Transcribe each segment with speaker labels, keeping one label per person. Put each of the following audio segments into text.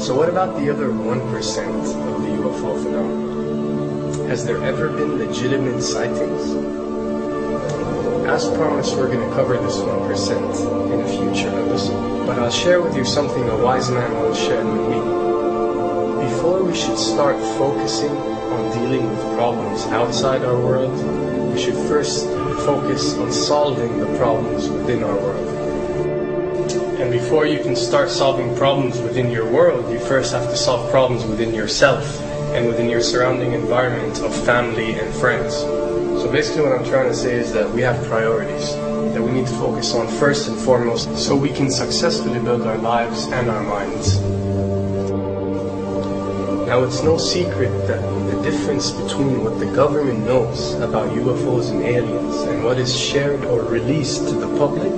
Speaker 1: So what about the other 1% of the UFO phenomenon? Has there ever been legitimate sightings? As promised, we're going to cover this 1% in a future episode. But I'll share with you something a wise man once shared with me. Before we should start focusing on dealing with problems outside our world, we should first focus on solving the problems within our world. And before you can start solving problems within your world, you first have to solve problems within yourself and within your surrounding environment of family and friends. So basically what I'm trying to say is that we have priorities that we need to focus on first and foremost so we can successfully build our lives and our minds. Now, it's no secret that the difference between what the government knows about UFOs and aliens and what is shared or released to the public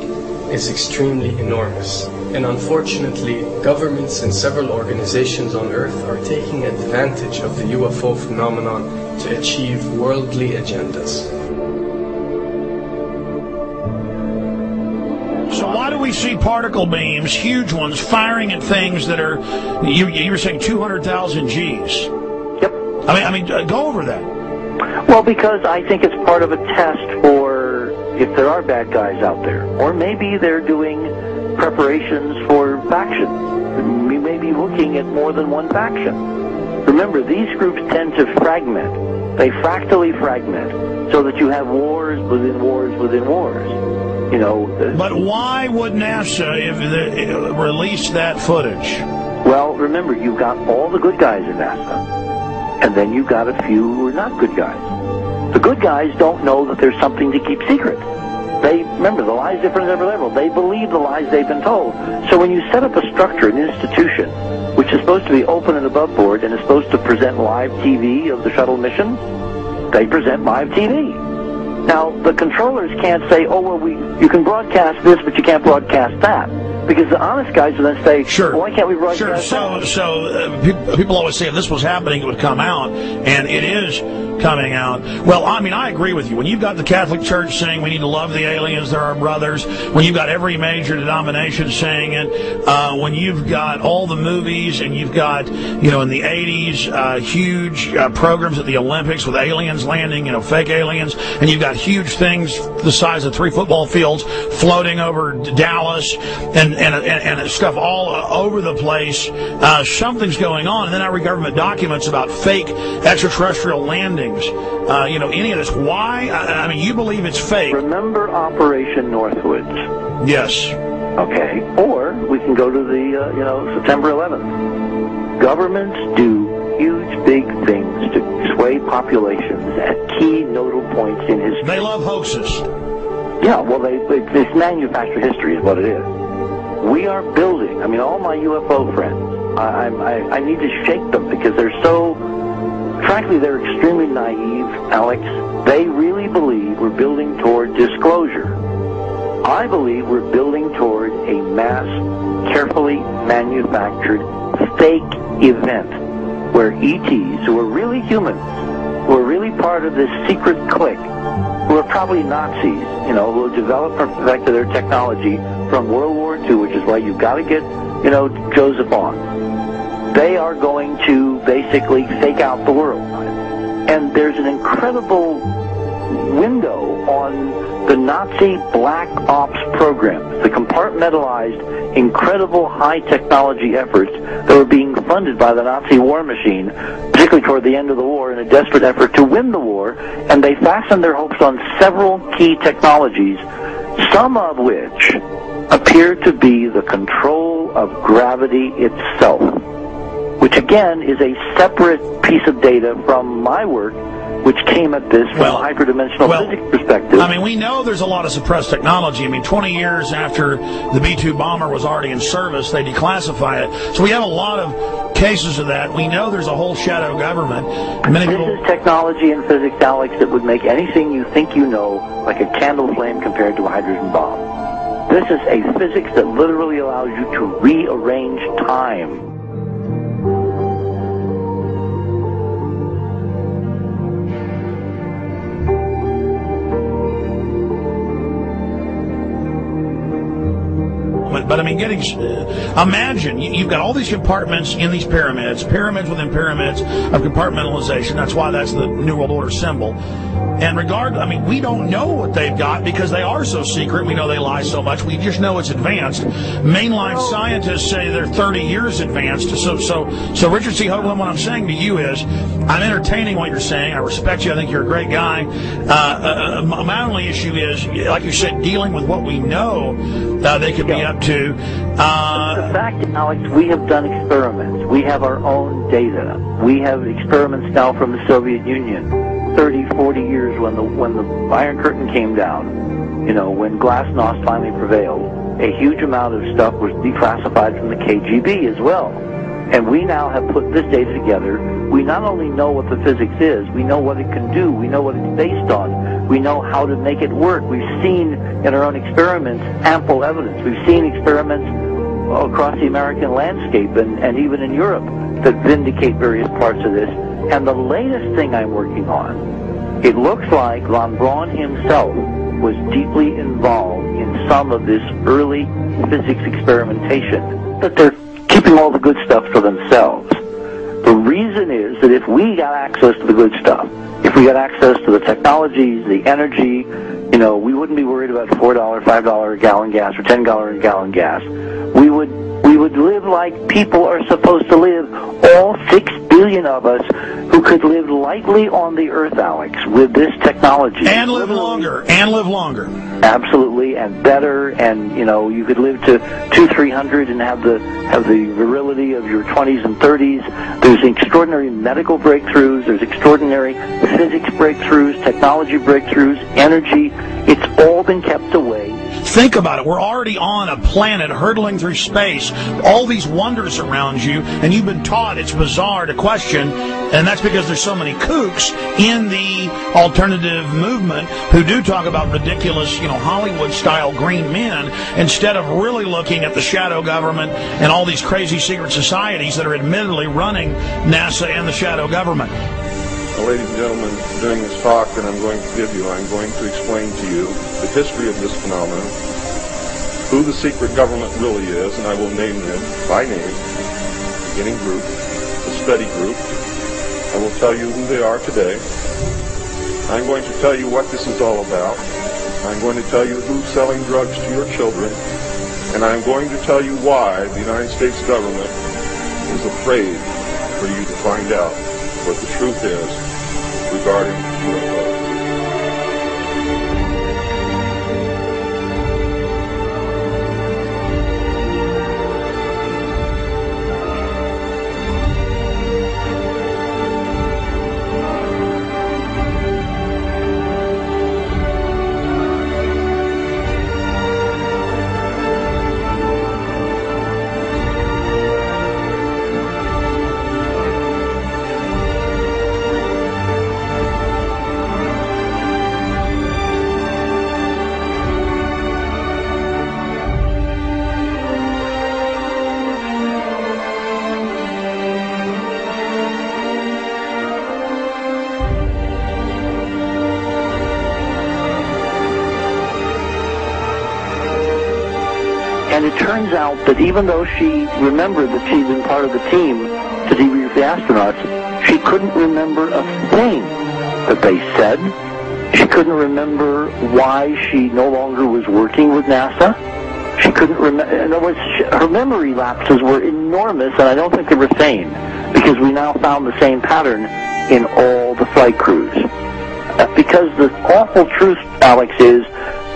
Speaker 1: is extremely enormous. And unfortunately, governments and several organizations on Earth are taking advantage of the UFO phenomenon to achieve worldly agendas.
Speaker 2: So why do we see particle beams, huge ones, firing at things that are, you were saying 200,000 Gs?
Speaker 3: Yep.
Speaker 2: I mean, go over that.
Speaker 3: Well, because I think it's part of a test for if there are bad guys out there. Or maybe they're doing preparations for factions. We may be looking at more than one faction. Remember, these groups tend to fragment. They fractally fragment so that you have wars within wars within wars. You know.
Speaker 2: But why would NASA release that footage?
Speaker 3: Well, remember, you've got all the good guys in NASA, and then you've got a few who are not good guys. The good guys don't know that there's something to keep secret. Remember, the lie's different at every level. They believe the lies they've been told. So when you set up a structure, an institution, which is supposed to be open and above board and is supposed to present live TV of the shuttle mission, they present live TV. Now, the controllers can't say, oh, well, you can broadcast this, but you can't broadcast that. Because the honest guys will then say,
Speaker 2: sure,
Speaker 3: well, why can't we broadcast that?
Speaker 2: So people always say if this was happening, it would come out, and it is coming out. Well, I mean, I agree with you. When you've got the Catholic Church saying we need to love the aliens, they're our brothers, when you've got every major denomination saying it, when you've got all the movies, and you've got, you know, in the 80s, huge programs at the Olympics with aliens landing, you know, fake aliens, and you've got huge things the size of 3 football fields floating over Dallas, and stuff all over the place. Something's going on, and then every government documents about fake extraterrestrial landings. You know, any of this. Why? I mean, you believe it's fake.
Speaker 3: Remember Operation Northwoods?
Speaker 2: Yes.
Speaker 3: Okay. Or we can go to the, September 11th. Governments do huge, big things to sway populations at key nodal points in history.
Speaker 2: They love hoaxes.
Speaker 3: Yeah, well, it's manufactured history is what it is. We are building, I mean, all my UFO friends, I need to shake them because they're so, frankly, they're extremely naive, Alex. They really believe we're building toward disclosure. I believe we're building toward a mass, carefully manufactured, fake event where ETs, who are really humans, who are really part of this secret clique, who are probably Nazis, you know, who have developed and perfected their technology from World War II, which is why you've got to get, you know, Joseph on. They are going to basically fake out the world. And there's an incredible window on the Nazi black ops programs, the compartmentalized, incredible high technology efforts that were being funded by the Nazi war machine, particularly toward the end of the war, in a desperate effort to win the war, and they fastened their hopes on several key technologies, some of which appear to be the control of gravity itself, which again is a separate piece of data from my work, which came at this from a hyperdimensional physics perspective.
Speaker 2: I mean, we know there's a lot of suppressed technology. I mean, 20 years after the B-2 bomber was already in service, they declassified it. So we have a lot of cases of that. We know there's a whole shadow government. This
Speaker 3: is technology in physics, Alex, that would make anything you think you know like a candle flame compared to a hydrogen bomb. This is a physics that literally allows you to rearrange time.
Speaker 2: But I mean, imagine you've got all these compartments in these pyramids within pyramids of compartmentalization. That's why that's the New World Order symbol. And I mean, we don't know what they've got because they are so secret. We know they lie so much. We just know it's advanced. Mainline scientists say they're 30 years advanced. So Richard C. Hoagland, what I'm saying to you is, I'm entertaining what you're saying. I respect you. I think you're a great guy. My only issue is, like you said, dealing with what we know they could be up to.
Speaker 3: The fact, Alex, we have done experiments. We have our own data. We have experiments now from the Soviet Union. 30, 40 years when the Iron Curtain came down, when glasnost finally prevailed, a huge amount of stuff was declassified from the KGB as well. And we now have put this data together. We not only know what the physics is, we know what it can do, we know what it's based on, we know how to make it work. We've seen in our own experiments ample evidence. We've seen experiments across the American landscape and even in Europe that vindicate various parts of this. And the latest thing I'm working on, it looks like von Braun himself was deeply involved in some of this early physics experimentation, but they're keeping all the good stuff for themselves. The reason is that if we got access to the good stuff, if we got access to the technologies, the energy, we wouldn't be worried about $4, $5 a gallon gas or $10 a gallon gas. We would live like people are supposed to live, all 6 billion of us who could live lightly on the earth, Alex, with this technology.
Speaker 2: And live longer.
Speaker 3: Absolutely, and better, and you could live to 200-300 and have the virility of your 20s and 30s. There's extraordinary medical breakthroughs, there's extraordinary physics breakthroughs, technology breakthroughs, energy. It's all been kept away.
Speaker 2: Think about it. We're already on a planet hurtling through space, all these wonders around you, and you've been taught it's bizarre to question, and that's because there's so many kooks in the alternative movement who do talk about ridiculous, Hollywood-style green men, instead of really looking at the shadow government and all these crazy secret societies that are admittedly running NASA and the shadow government.
Speaker 4: Well, ladies and gentlemen, during this talk that I'm going to give you, I'm going to explain to you the history of this phenomenon, who the secret government really is, and I will name them by name, beginning group, the study group. I will tell you who they are today. I'm going to tell you what this is all about. I'm going to tell you who's selling drugs to your children, and I'm going to tell you why the United States government is afraid for you to find out what the truth is regarding UFOs.
Speaker 3: And it turns out that even though she remembered that she'd been part of the team to debrief the astronauts, she couldn't remember a thing that they said. She couldn't remember why she no longer was working with NASA. She couldn't remember. In other words, her memory lapses were enormous, and I don't think they were sane, because we now found the same pattern in all the flight crews. Because the awful truth, Alex, is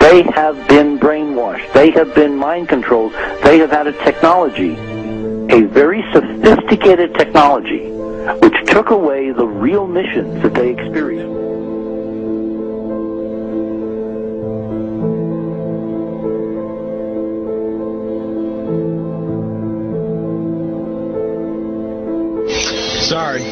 Speaker 3: they have been brainwashed. They have been mind controlled. They have had a technology, a very sophisticated technology, which took away the real missions that they experienced.
Speaker 1: Sorry.